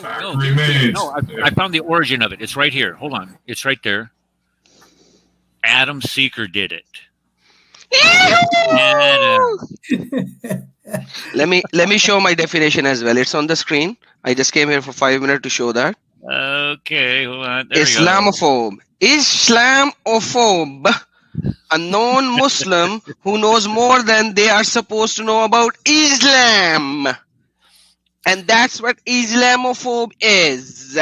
fact remains. No, I found the origin of it. It's right here. Hold on. It's right there. Adam Seeker did it. Let me show my definition as well. It's on the screen. I just came here for 5 minutes to show that. Okay, hold on. There Islamophobe. Islamophobe. A non-Muslim who knows more than they are supposed to know about Islam. And that's what Islamophobe is.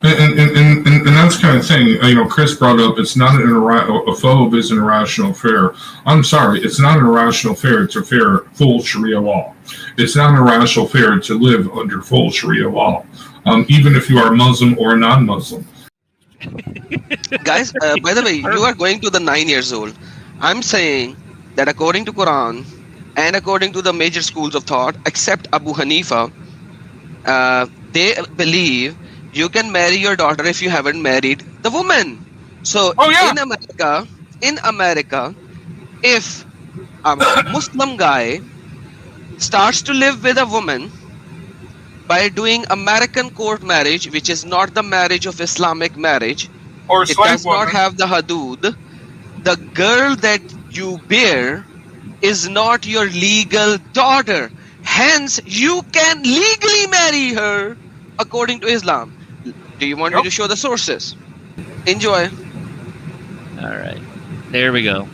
And that's the kind of thing, Chris brought up, it's not a phobe is an irrational affair. I'm sorry, it's not an irrational affair to fear full Sharia law. It's not an irrational affair to live under full Sharia law, even if you are Muslim or non-Muslim. Guys, by the way, you are going to the 9 years old. I'm saying that according to Quran and according to the major schools of thought, except Abu Hanifa, they believe you can marry your daughter if you haven't married the woman. So in America, if a Muslim guy starts to live with a woman by doing American court marriage, which is not the marriage of Islamic marriage, or it does not have the hudud, the girl that you bear is not your legal daughter. Hence, you can legally marry her according to Islam. Do you want me to show the sources? Enjoy. All right. There we go.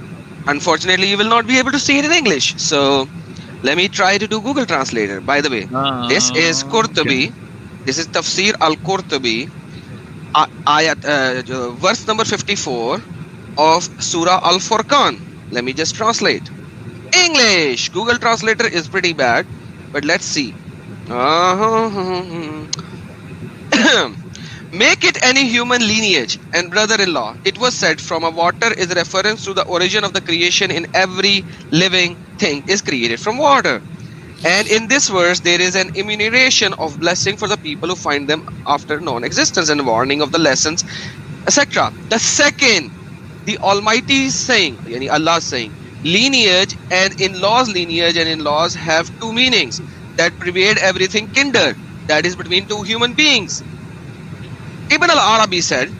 Unfortunately, you will not be able to see it in English. So, let me try to do Google Translator. By the way, this is Qurtubi. This is Tafsir al-Qurtubi. Verse number 54 of Surah Al-Furqan. Let me just translate. English. Google Translator is pretty bad, but let's see. Make it any human lineage and brother-in-law. It was said from a water is a reference to the origin of the creation in every living thing is created from water. And in this verse, there is an enumeration of blessing for the people who find them after non-existence and warning of the lessons, etc. The second, the Almighty is saying, yani Allah is saying, lineage and in-laws, lineage and in-laws have two meanings that pervade everything kinder, that is between two human beings. Ibn al-Arabi said,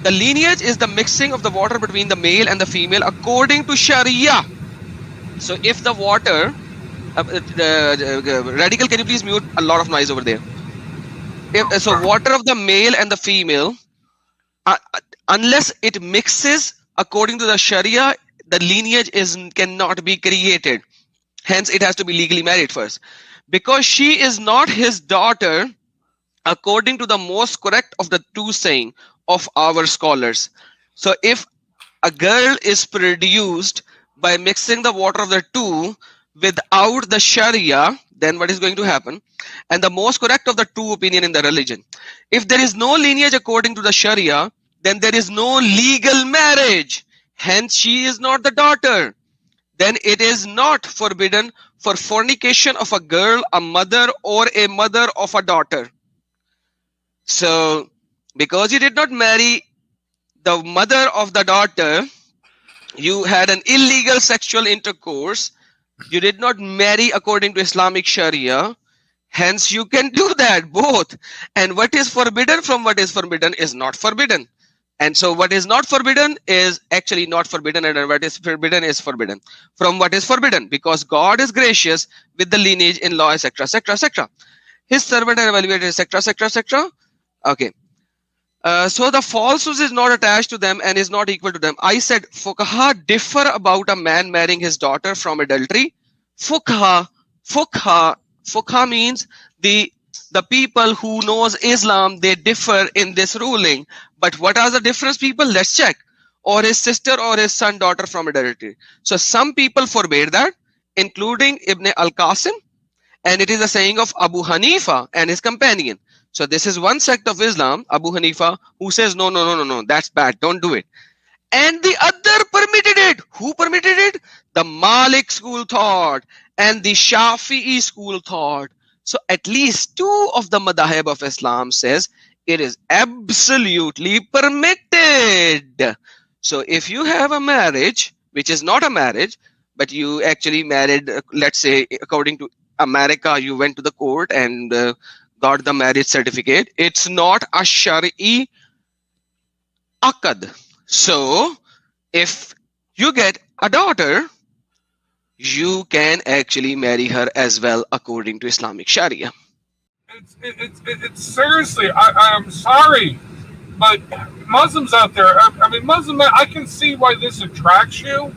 the lineage is the mixing of the water between the male and the female according to Sharia. So if the water, Radical, can you please mute? A lot of noise over there. So water of the male and the female, unless it mixes according to the Sharia, the lineage cannot be created. Hence, it has to be legally married first. Because she is not his daughter, according to the most correct of the two saying of our scholars. So if a girl is produced by mixing the water of the two without the Sharia, then what is going to happen? And the most correct of the two opinion in the religion. If there is no lineage according to the Sharia, then there is no legal marriage. Hence, she is not the daughter. Then it is not forbidden for fornication of a girl, a mother, or a mother of a daughter. So, because you did not marry the mother of the daughter, you had an illegal sexual intercourse. You did not marry according to Islamic Sharia. Hence, you can do that both. And what is forbidden from what is forbidden is not forbidden. And so what is not forbidden is actually not forbidden, and what is forbidden is forbidden from what is forbidden, because God is gracious with the lineage in law, etc., etc., etc. His servant and evaluated, etc., etc., etc. Okay. So the falsehood is not attached to them and is not equal to them. I said fuqaha differ about a man marrying his daughter from adultery. Fuqaha means the people who knows Islam, they differ in this ruling. But what are the difference, people? Let's check. Or his sister or his son, daughter from adultery. So some people forbade that, including Ibn al-Qasim. And it is a saying of Abu Hanifa and his companion. So this is one sect of Islam, Abu Hanifa, who says, no, that's bad, don't do it. And the other permitted it. Who permitted it? The Malik school thought and the Shafi'i school thought. So at least two of the madhahib of Islam says it is absolutely permitted. So if you have a marriage, which is not a marriage, but you actually married, let's say, according to America, you went to the court and got the marriage certificate. It's not a Shari Akad. So if you get a daughter, you can actually marry her as well according to Islamic Sharia. It's seriously, I'm sorry, but Muslims out there, I mean, Muslim, I can see why this attracts you,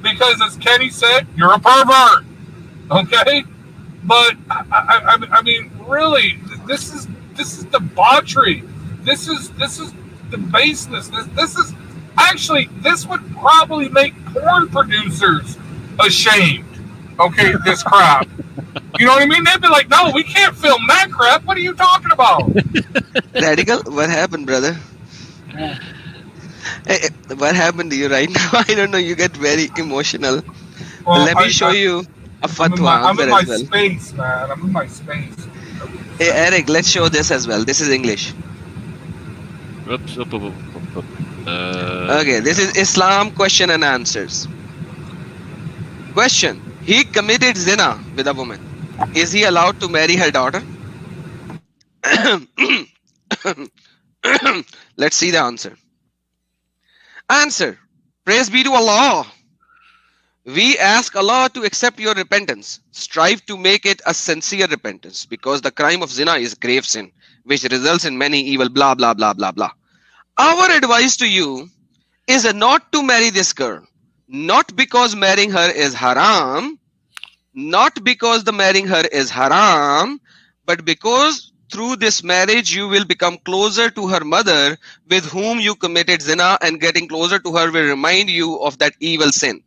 because as Kenny said, you're a pervert, okay? But I mean, really, this is debauchery. This is the baseness. This is actually, this would probably make porn producers ashamed. Okay, this crap. You know what I mean? They'd be like, no, we can't film that crap. What are you talking about? Radical, what happened, brother? Hey, what happened to you right now? I don't know. You get very emotional. Well, Let me show you a fatwa I'm in my as well. space, man. I'm in my space. Hey, Eric, let's show this as well. This is English. Oops. Okay, this is Islam question and answers. Question: he committed zina with a woman. Is he allowed to marry her daughter? Let's see the answer. Answer: praise be to Allah. We ask Allah to accept your repentance. Strive to make it a sincere repentance, because the crime of zina is grave sin, which results in many evil, blah, blah, blah, blah, blah. Our advice to you is not to marry this girl. Not because marrying her is haram, not because the marrying her is haram, but because through this marriage you will become closer to her mother with whom you committed zina, and getting closer to her will remind you of that evil sin.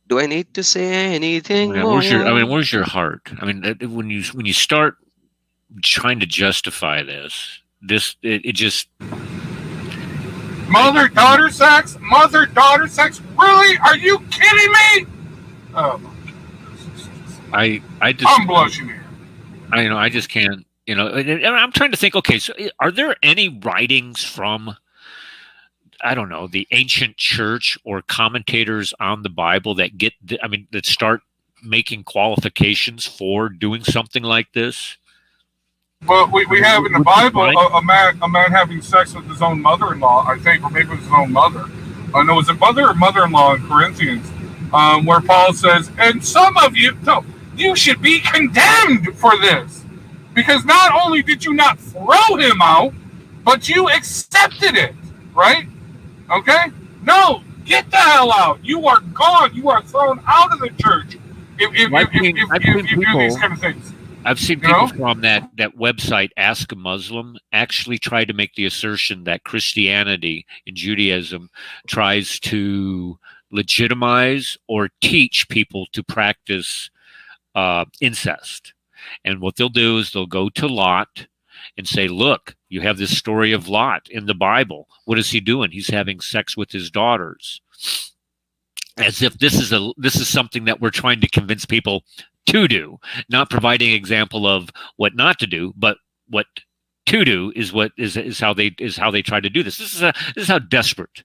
Do I need to say anything more? Where's your heart? I mean, when you start trying to justify this, it just Mother-daughter sex? Mother-daughter sex? Really? Are you kidding me? Oh my goodness. I'm blushing here. I just can't, and I'm trying to think, okay, so are there any writings from, I don't know, the ancient church or commentators on the Bible that that start making qualifications for doing something like this? Well, we have in the Bible a man having sex with his own mother-in-law, I think, or maybe with his own mother. No, is it mother or mother-in-law in Corinthians, where Paul says, and some of you, no, you should be condemned for this, because not only did you not throw him out, but you accepted it, right? Okay? No, get the hell out. You are gone. You are thrown out of the church if you do these kind of things. I've seen people from that website, Ask a Muslim, actually try to make the assertion that Christianity and Judaism tries to legitimize or teach people to practice incest. And what they'll do is they'll go to Lot and say, look, you have this story of Lot in the Bible. What is he doing? He's having sex with his daughters. As if this is something that we're trying to convince people to do, not providing an example of what not to do, but what to do is how they try to do this. This is how desperate